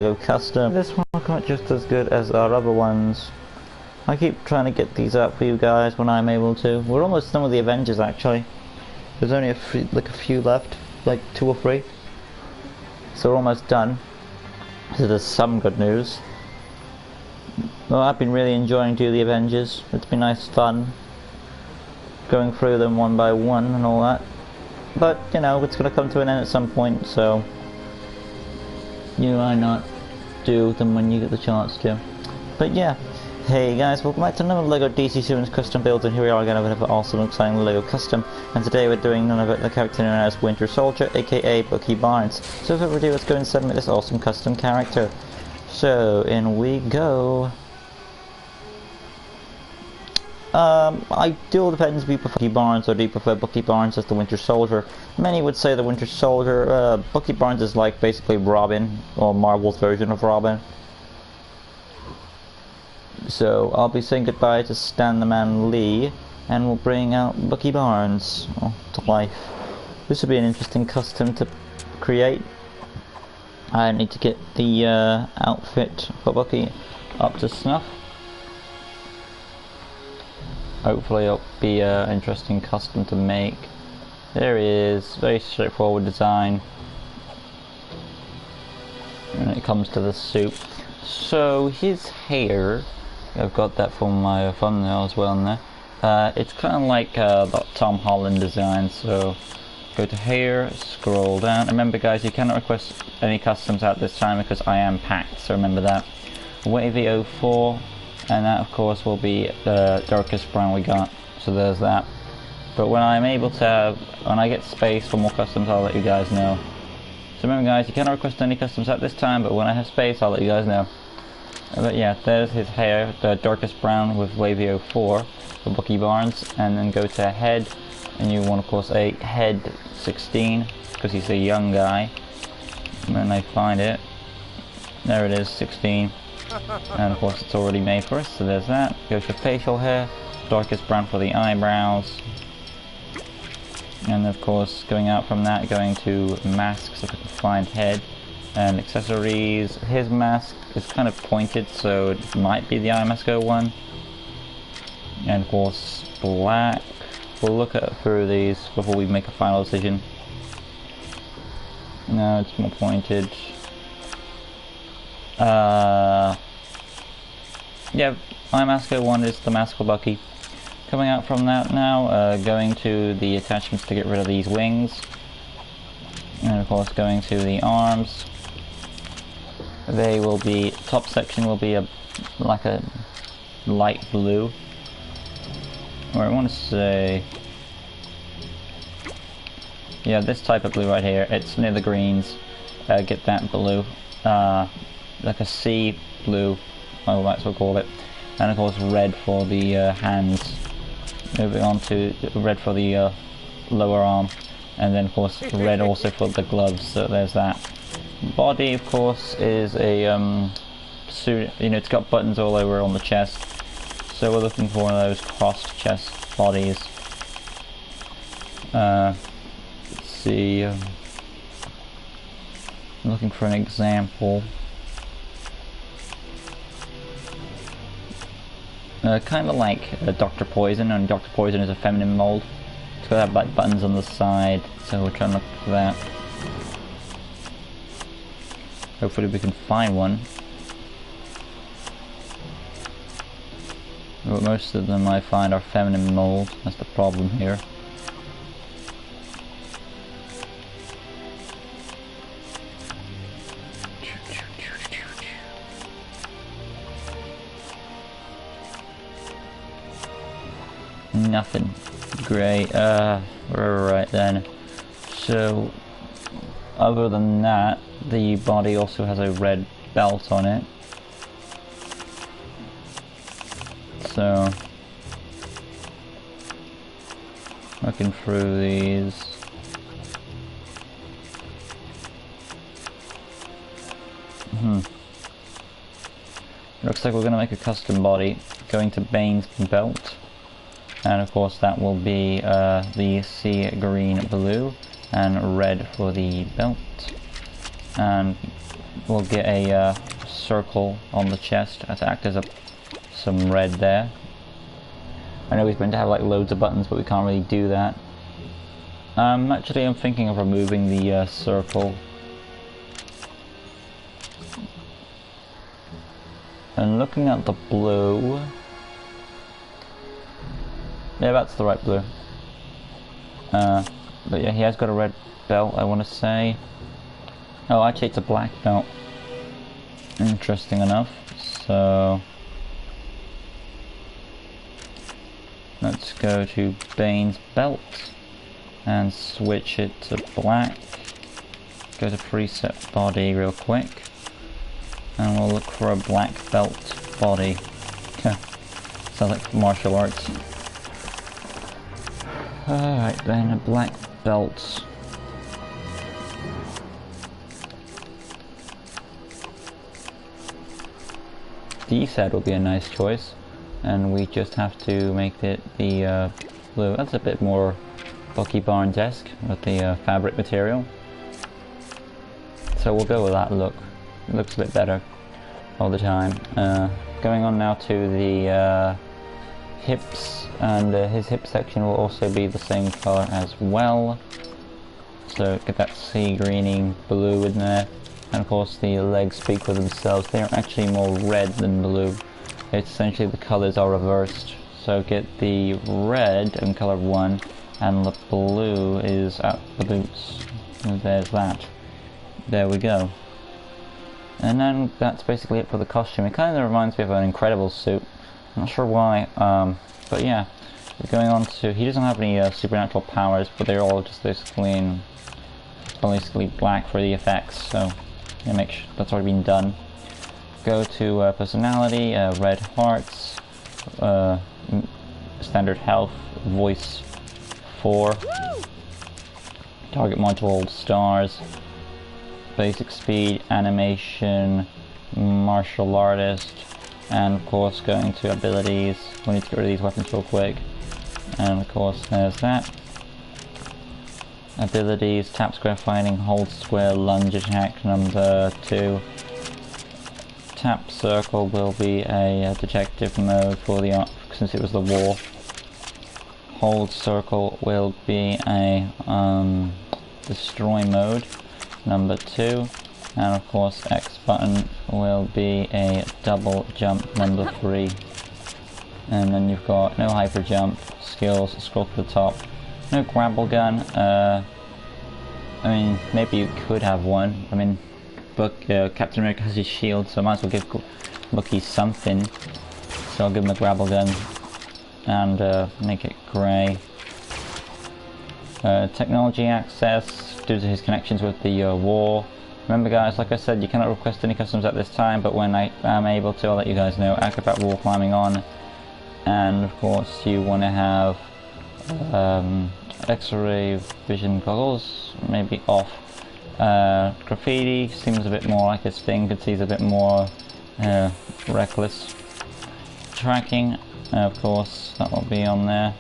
Lego custom. This one not just as good as our other ones. I keep trying to get these out for you guys when I'm able to. We're almost done with the Avengers actually. There's only a few left, like 2 or 3. So we're almost done. So there's some good news. Well, I've been really enjoying doing the Avengers. It's been nice fun going through them one by one and all that. But you know, it's gonna come to an end at some point, so you might not do them when you get the chance to. But yeah, hey guys, welcome back to another LEGO DC Series custom build, and here we are again with another awesome exciting LEGO custom. And today we're doing none of it the character known as Winter Soldier, aka Bucky Barnes. So without further ado, let's go and submit this awesome custom character. So in we go. It all depends if you prefer Bucky Barnes or do you prefer Bucky Barnes as the Winter Soldier. Many would say the Winter Soldier. Bucky Barnes is like basically Robin, or Marvel's version of Robin. So I'll be saying goodbye to Stan the Man Lee, and we'll bring out Bucky Barnes to life. This will be an interesting custom to create. I need to get the outfit for Bucky up to snuff. Hopefully it'll be an interesting custom to make. There he is, very straightforward design when it comes to the suit. So his hair, I've got that from my thumbnail as well in there. It's kind of like that Tom Holland design, so go to hair, scroll down. Remember guys, you cannot request any customs at this time because I am packed, so remember that. Wavy 04. And that of course will be the darkest brown we got, so there's that. But when I'm able to when I get space for more customs, I'll let you guys know. So remember guys, you cannot request any customs at this time, but when I have space I'll let you guys know. But yeah, there's his hair, the darkest brown with Wavy 04 for Bucky Barnes. And then go to head, and you want of course a head 16, because he's a young guy. When I find it, there it is, 16. And of course it's already made for us, so there's that. Go to facial hair, darkest brown for the eyebrows. And of course going out from that, going to masks, if I can find head. And accessories, his mask is kind of pointed, so it might be the iMask 01. And of course black. We'll look at through these before we make a final decision. No, it's more pointed. Yeah, iMask 01 is the mask for Bucky. Coming out from that now, going to the attachments to get rid of these wings. And of course going to the arms. They will be, top section will be like a light blue. Or I want to say, yeah, this type of blue right here, it's near the greens. Get that blue. Like a sea blue, I might as well call it. And of course red for the hands. Moving on to red for the lower arm. And then of course red also for the gloves, so there's that. Body of course is a suit, you know, it's got buttons all over on the chest. So we're looking for one of those crossed chest bodies. Let's see, I'm looking for an example. Kind of like Dr. Poison, and Dr. Poison is a feminine mold. It's got to have like buttons on the side, so we're trying to look for that. Hopefully we can find one. But most of them I find are feminine mold, that's the problem here. Nothing. Great. Right then. So, other than that, the body also has a red belt on it. So, looking through these. Looks like we're going to make a custom body. Going to Bane's belt. And of course that will be the sea green blue and red for the belt. And we'll get a circle on the chest to act as some red there. I know he's meant to have like loads of buttons, but we can't really do that. Actually, I'm thinking of removing the circle. And looking at the blue... yeah, that's the right blue. But yeah, he has got a red belt, I want to say. Oh, actually it's a black belt. Interesting enough. So... let's go to Bane's belt. And switch it to black. Go to preset body real quick. And we'll look for a black belt body. Sounds like martial arts. Alright then, a black belt. D-set will be a nice choice. And we just have to make it the blue. That's a bit more Bucky Barnes-esque with the fabric material. So we'll go with that look. It looks a bit better all the time. Going on now to the hips, and his hip section will also be the same color as well. So get that sea greening blue in there. And of course the legs speak for themselves. They are actually more red than blue. It's essentially the colors are reversed. So get the red in color 1, and the blue is at the boots. And there's that. There we go. And then that's basically it for the costume. It kind of reminds me of an Incredible suit. I'm not sure why, but yeah. Going on to, he doesn't have any supernatural powers, but they're all just basically black for the effects. So yeah, make sure that's already been done. Go to personality, red hearts, standard health, voice 4, target module stars, basic speed, animation, martial artist, and of course going to abilities. We need to get rid of these weapons real quick. And of course there's that. Abilities, tap square fighting, hold square, lunge attack number 2. Tap circle will be a detective mode for the since it was the war. Hold circle will be a destroy mode number 2, and of course X button will be a double jump number 3. And then you've got no hyper jump, skills, scroll to the top, no grapple gun. I mean, maybe you could have one. I mean, Captain America has his shield, so I might as well give Bucky something. So I'll give him a grapple gun and make it grey. Technology access due to his connections with the war. Remember guys, like I said, you cannot request any customs at this time, but when I am able to, I'll let you guys know. Acrobat wall climbing on, and of course you want to have X-ray vision goggles, maybe off. Graffiti seems a bit more like his thing, you can see he's a bit more reckless. Tracking, of course, that will be on there.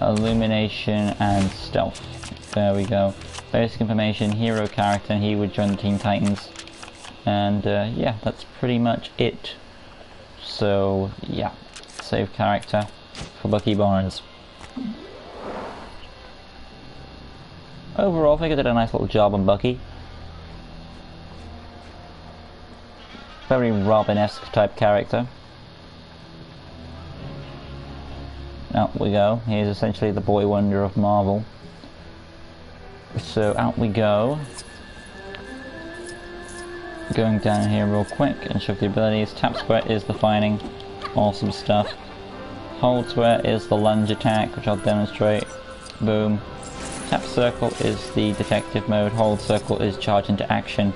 Illumination and stealth. There we go. Basic information, hero character, he would join the Teen Titans. And yeah, that's pretty much it. So yeah, save character for Bucky Barnes. Overall, I think I did a nice little job on Bucky. Very Robin-esque type character. Out we go. He's essentially the boy wonder of Marvel. So out we go. Going down here real quick and show the abilities. Tap square is the fighting. Awesome stuff. Hold square is the lunge attack, which I'll demonstrate. Boom. Tap circle is the detective mode, hold circle is charge into action,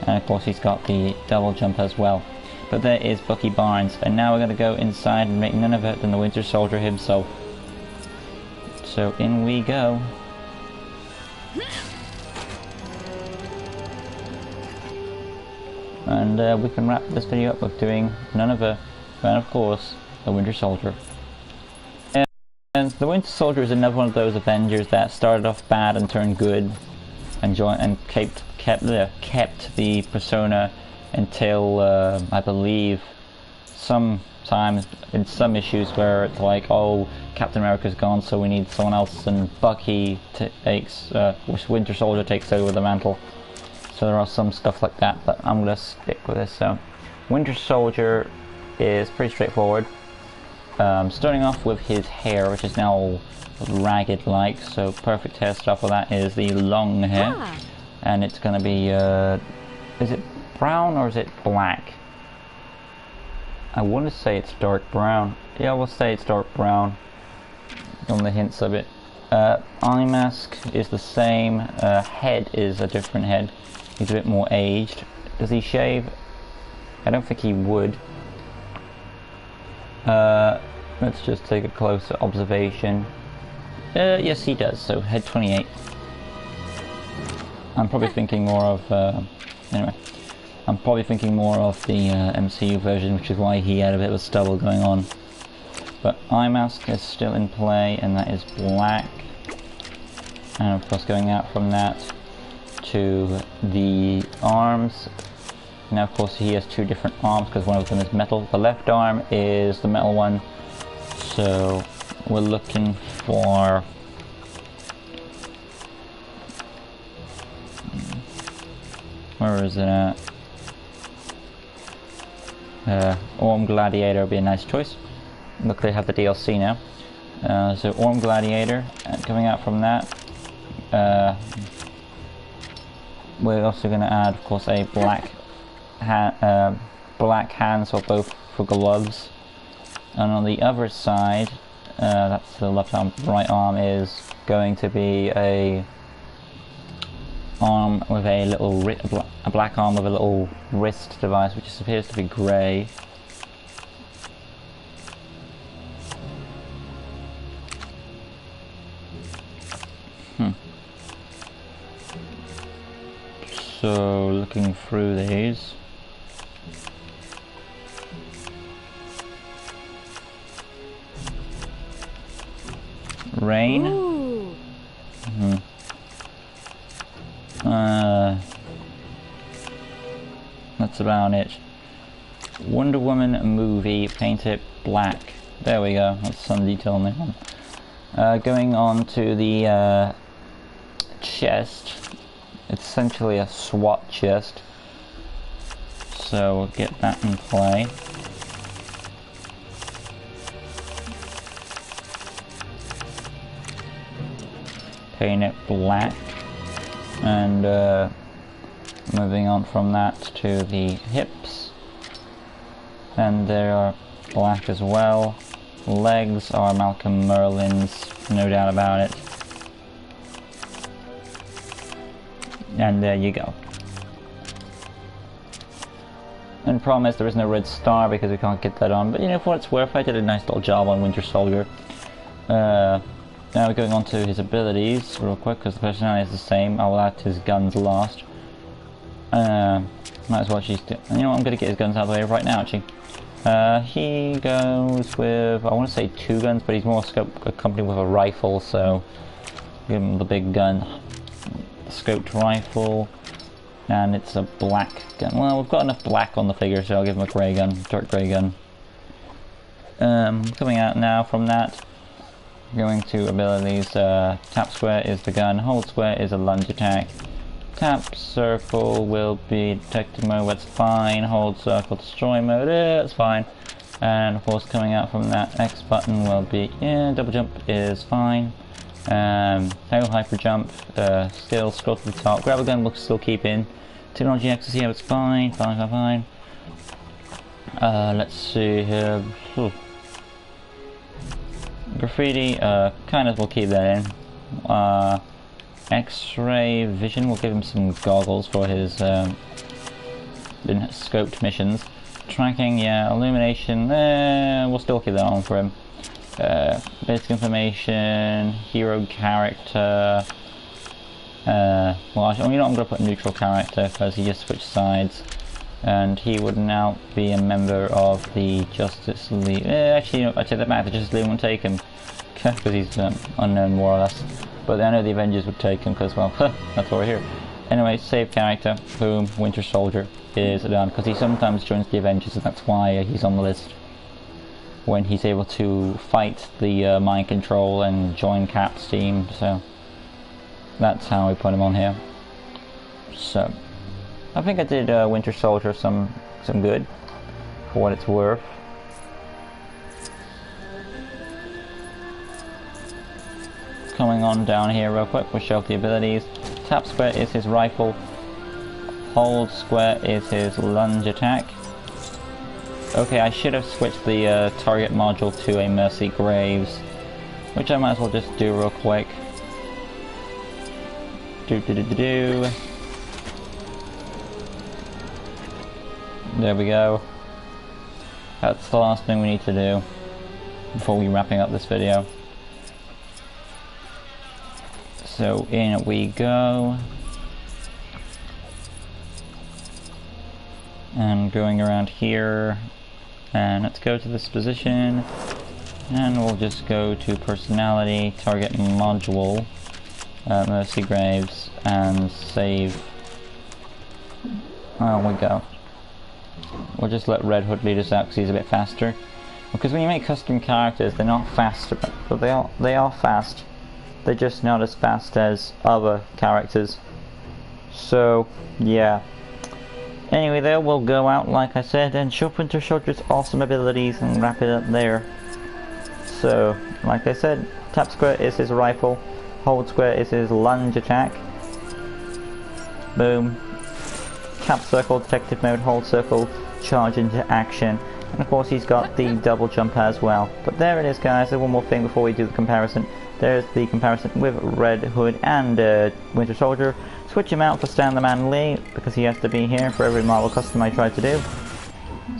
and of course he's got the double jump as well. But there is Bucky Barnes, and now we're going to go inside and make none of it than the Winter Soldier himself. So in we go. And we can wrap this video up with doing none of it, and of course, the Winter Soldier. And the Winter Soldier is another one of those Avengers that started off bad and turned good. and kept the persona until I believe sometimes in some issues where it's like, oh, Captain America's gone, so we need someone else, and Bucky takes Winter Soldier takes over the mantle. So there are some stuff like that, but I'm gonna stick with this. So Winter Soldier is pretty straightforward. Starting off with his hair, which is now ragged like, so perfect hairstyle for that is the long hair. And it's gonna be is it brown or is it black? I want to say it's dark brown. Yeah, we'll say it's dark brown on the hints of it. Eye mask is the same. Head is a different head. He's a bit more aged. Does he shave? I don't think he would. Let's just take a closer observation. Yes, he does. So head 28. I'm probably thinking more of anyway. I'm probably thinking more of the MCU version, which is why he had a bit of a stubble going on. But eye mask is still in play, and that is black. And of course, going out from that to the arms. Now, of course, he has two different arms because one of them is metal. The left arm is the metal one. So we're looking for where is it at? Orm Gladiator would be a nice choice. Look, they have the DLC now. So Orm Gladiator, and coming out from that, we're also going to add, of course, a black hands for both for gloves. And on the other side, that's the left arm. Right arm is going to be a arm with a little a black arm with a little wrist device, which appears to be grey. So looking through these, rain. That's about it. Wonder Woman movie, paint it black. There we go. That's some detail on that one. Going on to the chest. It's essentially a SWAT chest, so we'll get that in play. Paint it black, and moving on from that to the hips, and they are black as well. Legs are Malcolm Merlin's, no doubt about it. And there you go. And the problem is there is no red star because we can't get that on, but you know, for what it's worth, I did a nice little job on Winter Soldier. Now we're going on to his abilities real quick because the personality is the same. I'll add his guns last. Might as well just do. You know what, I'm going to get his guns out of the way right now actually. He goes with, I want to say 2 guns, but he's more accompanied with a rifle, so give him the big gun. Scoped rifle, and it's a black gun. Well, we've got enough black on the figure, so I'll give him a grey gun, dark grey gun. Coming out now from that, going to abilities. Tap square is the gun, hold square is a lunge attack. Tap circle will be detective mode, that's fine. Hold circle destroy mode, that's fine. And of course, coming out from that, X button will be, double jump is fine. No hyper jump, still scroll to the top, grab a gun, we'll still keep in. Technology access, yeah, it's fine, fine. Let's see here. Graffiti, kind of, we'll keep that in. X-ray vision, we'll give him some goggles for his scoped missions. Tracking, yeah, illumination, we'll still keep that on for him. Basic information, hero character. Well, actually, you know, I'm going to put neutral character because he just switched sides, and he would now be a member of the Justice League. Actually, you know, I take that back. The Justice League won't take him because he's unknown, more or less. But I know the Avengers would take him because, well, that's why we're here. Anyway, save character, boom, Winter Soldier is done, because he sometimes joins the Avengers, and that's why he's on the list. When he's able to fight the mind control and join Cap's team, so that's how we put him on here. So, I think I did Winter Soldier some good, for what it's worth. Coming on down here real quick, we'll show off the abilities. Tap square is his rifle, hold square is his lunge attack. Okay, I should have switched the target module to a Mercy Graves, which I might as well just do real quick. There we go. That's the last thing we need to do before we wrapping up this video. So in we go. And going around here. And let's go to this position. And we'll just go to personality, target module, Mercy Graves, and save. There we go. We'll just let Red Hood lead us out because he's a bit faster. Because when you make custom characters, they're not faster, but they are fast. They're just not as fast as other characters. So, yeah. Anyway, there we'll go out, like I said, and show Winter Soldier's awesome abilities and wrap it up there. So, like I said, tap square is his rifle, hold square is his lunge attack. Boom. Tap circle, detective mode, hold circle, charge into action. And of course he's got the double jump as well. But there it is, guys. One more thing before we do the comparison. There's the comparison with Red Hood and Winter Soldier. Switch him out for Stan the Man Lee, because he has to be here for every Marvel custom I try to do.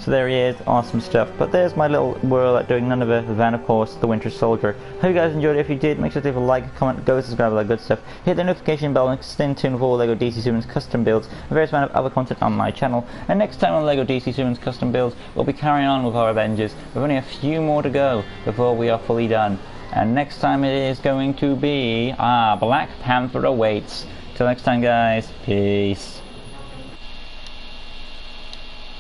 So there he is, awesome stuff. But there's my little whirl at doing none of it than, of course, the Winter Soldier. Hope you guys enjoyed it. If you did, make sure to leave a like, comment, go subscribe, all that good stuff. Hit the notification bell and stay tuned for all LEGO DC Superman's custom builds and various amount of other content on my channel. And next time on LEGO DC Superman's custom builds, we'll be carrying on with our Avengers. We've only a few more to go before we are fully done. And next time it is going to be Black Panther awaits. Till next time, guys, peace.